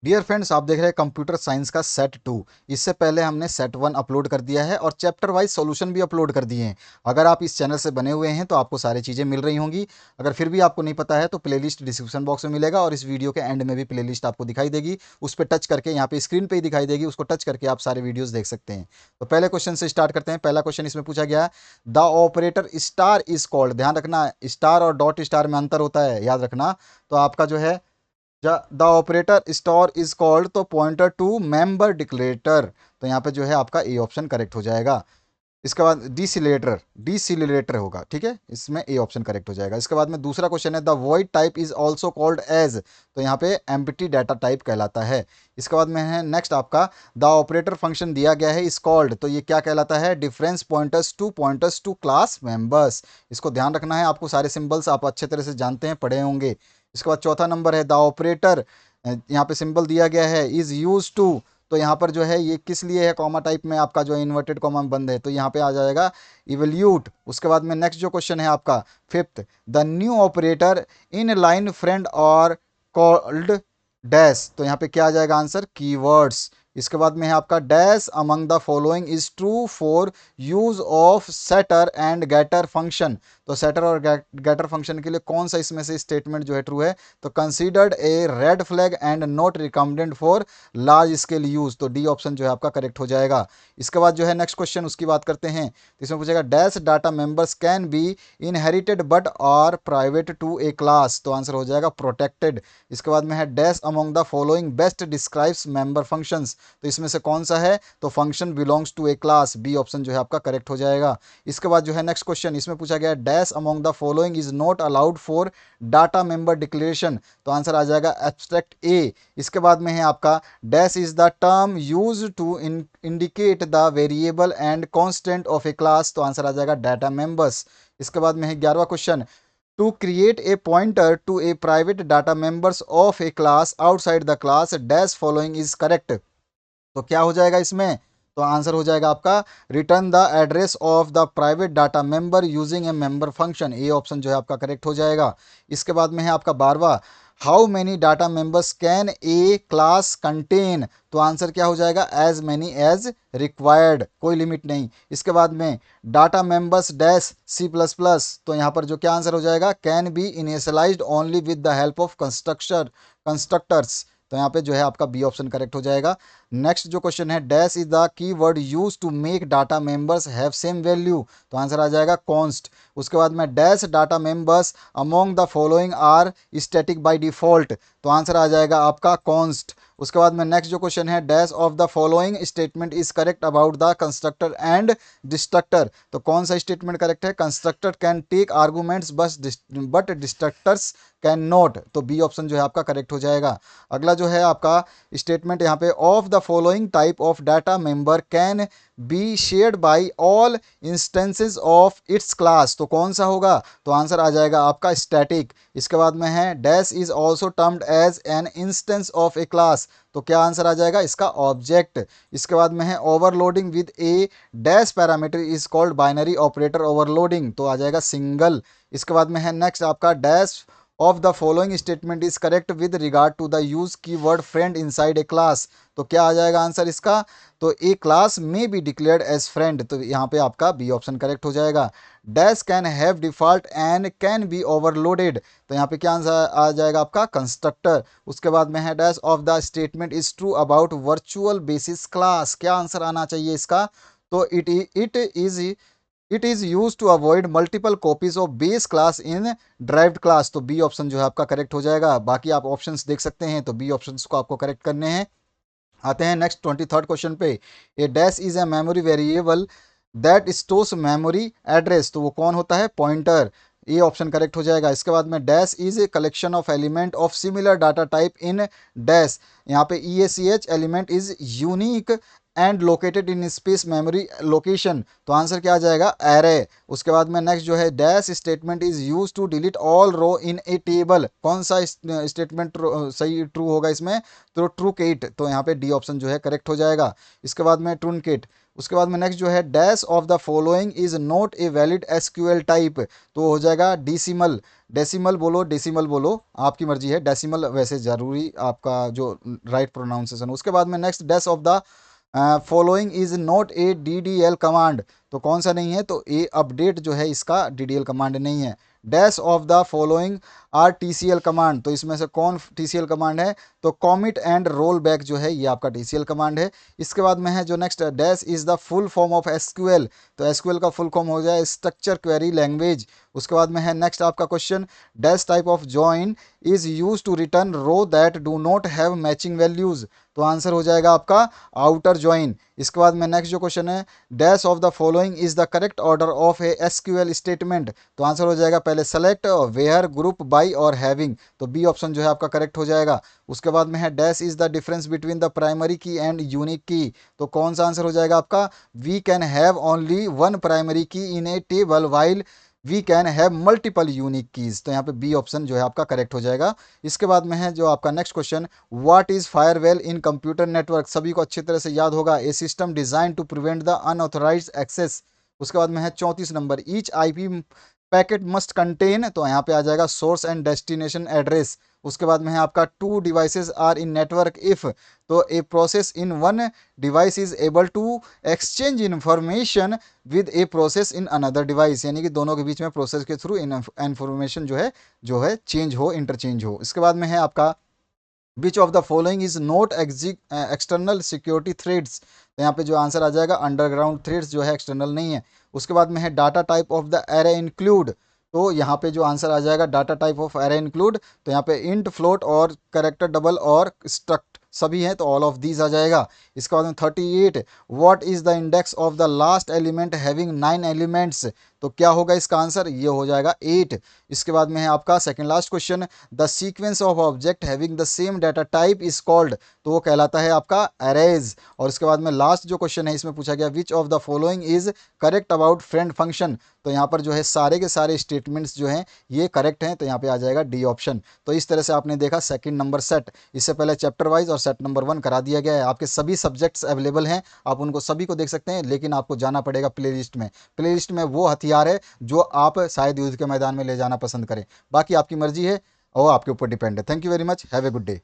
Dear friends, आप देख रहे हैं कंप्यूटर साइंस का सेट 2। इससे पहले हमने सेट 1 अपलोड कर दिया है और चैप्टर वाइज सॉल्यूशन भी अपलोड कर दिए हैं। अगर आप इस चैनल से बने हुए हैं तो आपको सारी चीज़ें मिल रही होंगी। अगर फिर भी आपको नहीं पता है तो प्लेलिस्ट डिस्क्रिप्शन बॉक्स में मिलेगा और इस वीडियो के एंड में भी प्लेलिस्ट आपको दिखाई देगी। उस पर टच करके, यहाँ पे स्क्रीन पे ही दिखाई देगी, उसको टच करके आप सारे वीडियोज़ देख सकते हैं। तो पहले क्वेश्चन से स्टार्ट करते हैं। पहला क्वेश्चन इसमें पूछा गया, the operator star is called. ध्यान रखना, स्टार और डॉट स्टार में अंतर होता है, याद रखना। तो आपका जो है, the operator store is called, तो पॉइंटर टू मेंबर डिक्लेरेटर। तो यहाँ पे जो है आपका ए ऑप्शन करेक्ट हो जाएगा। इसके बाद डिसिलेटर, डिसिलेटर होगा, ठीक है, इसमें ए ऑप्शन करेक्ट हो जाएगा। इसके बाद में दूसरा क्वेश्चन है, the void type is also called as. तो यहाँ पे एम्प्टी डाटा टाइप कहलाता है। इसके बाद में है नेक्स्ट आपका, द ऑपरेटर फंक्शन दिया गया है इज कॉल्ड, तो ये क्या कहलाता है, difference pointers to class members. इसको ध्यान रखना है, आपको सारे सिंबल्स आप अच्छे तरह से जानते हैं, पढ़े होंगे। इसके बाद चौथा नंबर है, द ऑपरेटर, यहाँ पे सिंबल दिया गया है इज यूज टू। तो यहाँ पर जो है ये किस लिए है, कॉमा टाइप में आपका जो इन्वर्टेड कॉमा बंद है, तो यहाँ पे आ जाएगा इवल्यूट। उसके बाद में नेक्स्ट जो क्वेश्चन है आपका fifth, the new operator in line friend और कॉल्ड डैश। तो यहाँ पे क्या आ जाएगा आंसर, कीवर्ड्स। इसके बाद में है आपका, dash among the following is true for use of setter and getter function. तो सेटर और गेटर फंक्शन के लिए कौन सा इसमें से स्टेटमेंट जो है ट्रू है, तो considered A red flag and not recommended for large scale use. तो डी ऑप्शन जो है आपका करेक्ट हो जाएगा। इसके बाद जो है नेक्स्ट क्वेश्चन, उसकी बात करते हैं। तो इसमें पूछेगा, dash data members can be inherited but are private to a class. तो आंसर हो जाएगा प्रोटेक्टेड। इसके बाद में है, dash among the following best describes member functions. तो इसमें से कौन सा है, तो function belongs to a class. B option जो है आपका करेक्ट हो जाएगा। इसके बाद जो है नेक्स्ट क्वेश्चन, इसमें पूछा गया, dash among the following is not allowed for data member declaration. तो आंसर आ जाएगा एब्स्ट्रैक्ट ए। इसके बाद में है आपका, dash is the term use to indicate the variable and constant of a class. तो आंसर आ जाएगा डाटा मेंबर्स। इसके बाद में है 11वां question, to create a pointer to a private data members of a class outside the class dash following is correct. तो क्या हो जाएगा इसमें, तो आंसर हो जाएगा आपका, return the address of the private data member using A member function. A option जो है आपका करेक्ट हो जाएगा। इसके बाद में है आपका 12वां, how many data members can a class contain. तो आंसर क्या हो जाएगा, एज मैनी एज रिक्वायर्ड, कोई लिमिट नहीं। इसके बाद में data members dash C plus plus. तो यहाँ पर जो क्या आंसर हो जाएगा, can be initialized only with the help of constructors. तो यहाँ पे जो है आपका बी ऑप्शन करेक्ट हो जाएगा। नेक्स्ट जो क्वेश्चन है, dash is the keyword use to make data members have same value. तो आंसर आ जाएगा कॉन्स्ट। उसके बाद में, dash data members among the following are static by default. तो आंसर आ जाएगा आपका कॉन्स्ट। उसके बाद में नेक्स्ट जो क्वेश्चन है, dash of the following statement is correct about the constructor and destructor. तो कौन सा स्टेटमेंट करेक्ट है, constructor can take arguments but destructors can not. तो बी ऑप्शन जो है आपका करेक्ट हो जाएगा। अगला जो है आपका स्टेटमेंट यहाँ पे, of the following type of data member can be shared by all instances of its class. तो कौन सा होगा, तो आंसर आ जाएगा आपका स्टैटिक। इसके बाद में है, dash is also termed as an instance of a class. तो क्या आंसर आ जाएगा इसका, ऑब्जेक्ट। इसके बाद में है, overloading with A dash parameter is called binary operator overloading. तो आ जाएगा सिंगल। इसके बाद में है नेक्स्ट आपका, dash of the following statement is correct with regard to the use keyword friend inside a class. तो क्या आ जाएगा आंसर इसका, तो ए क्लास में बी डिक्लेयर्ड एज फ्रेंड। तो यहाँ पे आपका बी ऑप्शन करेक्ट हो जाएगा। Dash can have default and can be overloaded. तो यहाँ पे क्या आंसर आ जाएगा आपका, कंस्ट्रक्टर। उसके बाद में है, dash of the statement is true about virtual basis class. क्या आंसर आना चाहिए इसका, तो it is use to avoid multiple copies of base class in derived class. तो बी ऑप्शन जो है आपका करेक्ट हो जाएगा। बाकी आप ऑप्शंस देख सकते हैं, तो बी ऑप्शंस को आपको करेक्ट करने हैं। आते हैं नेक्स्ट 23rd क्वेश्चन पे, a dash is a memory variable that stores memory address. तो वो कौन होता है, पॉइंटर। ए ऑप्शन करेक्ट हो जाएगा। इसके बाद में, dash is a collection of element of similar data type in dash. यहाँ पे E A C H element is unique and located in space memory location. तो आंसर क्या आ जाएगा, एरे। उसके बाद में नेक्स्ट जो है, dash statement is use to delete all row in a table. कौन सा स्टेटमेंट सही ट्रू होगा इसमें, तो ट्रूकेट। तो यहाँ पे डी ऑप्शन जो है करेक्ट हो जाएगा। इसके बाद में ट्रूनकेट। उसके बाद में नेक्स्ट जो है, dash of the following is not a valid SQL type. तो हो जाएगा डिसिमल। डेसिमल बोलो, डेसिमल बोलो, आपकी मर्जी है। डेसिमल वैसे ज़रूरी आपका जो राइट प्रोनाउंसिएशन। उसके बाद में next, dash of the following is not a DDL command. तो कौन सा नहीं है, तो ए अपडेट जो है इसका DDL कमांड नहीं है। Dash of the following are TCL command. तो इसमें से कौन TCL कमांड है, तो कॉमिट एंड रोल बैक जो है ये आपका TCL कमांड है। इसके बाद में है जो next, dash is the full form of SQL। तो SQL का फुल फॉर्म हो जाए स्ट्रक्चर क्वेरी लैंग्वेज। उसके बाद में है नेक्स्ट आपका question, dash type of join is use to return row that do not have matching values. तो आंसर हो जाएगा आपका आउटर ज्वाइन। इसके बाद में नेक्स्ट जो क्वेश्चन है, dash of the following is the correct order of A SQL statement. तो आंसर हो जाएगा पहले सेलेक्ट, वेयर, ग्रुप, बाई और हैविंग। तो बी ऑप्शन जो है आपका करेक्ट हो जाएगा। उसके बाद में है dash is the difference between the primary key and unique key. तो कौन सा आंसर हो जाएगा आपका, we can have only one primary key in a table while we can have multiple unique keys. तो यहाँ पे बी ऑप्शन जो है आपका करेक्ट हो जाएगा। इसके बाद में है जो आपका next question, what is firewall in computer network. सभी को अच्छी तरह से याद होगा, a system design to prevent the unauthorized access. उसके बाद में है 34 number, each IP packet must contain. तो यहाँ पे आ जाएगा सोर्स एंड डेस्टिनेशन एड्रेस। उसके बाद में है आपका, two devices are in network if. तो a process in one device is able to exchange information with a process in another device. यानी कि दोनों के बीच में प्रोसेस के थ्रू इन्फॉर्मेशन जो है चेंज हो, इंटरचेंज हो। इसके बाद में है आपका, which of the following is not external security threads. तो यहाँ पे जो आंसर आ जाएगा, अंडरग्राउंड थ्रेड्स जो है एक्सटर्नल नहीं है। उसके बाद में है data type of the array include. तो यहाँ पे जो आंसर आ जाएगा, data type of array include. तो यहाँ पे इंट, फ्लोट और कैरेक्टर डबल और स्ट्रक्ट सभी हैं, तो ऑल ऑफ दीज आ जाएगा। इसके बाद में 38, what is the index of the last element having 9 elements. तो क्या होगा इसका आंसर, ये हो जाएगा 8। इसके बाद में है आपका second last question, the sequence of object having the same data type is called. तो वो कहलाता है आपका अरेज। और इसके बाद में लास्ट जो क्वेश्चन है इसमें पूछा गया, which of the following is correct about friend function. तो यहाँ पर जो है सारे के सारे स्टेटमेंट्स जो हैं ये करेक्ट हैं, तो यहाँ पे आ जाएगा डी ऑप्शन। तो इस तरह से आपने देखा सेकंड नंबर सेट। इससे पहले चैप्टर वाइज और सेट नंबर 1 करा दिया गया है। आपके सभी सब्जेक्ट्स अवेलेबल हैं, आप उनको सभी को देख सकते हैं, लेकिन आपको जाना पड़ेगा प्लेलिस्ट में। प्लेलिस्ट में वो हथियार है जो आप शायद युद्ध के मैदान में ले जाना पसंद करें। बाकी आपकी मर्जी है और आपके ऊपर डिपेंड है। Thank you very much, have a good day.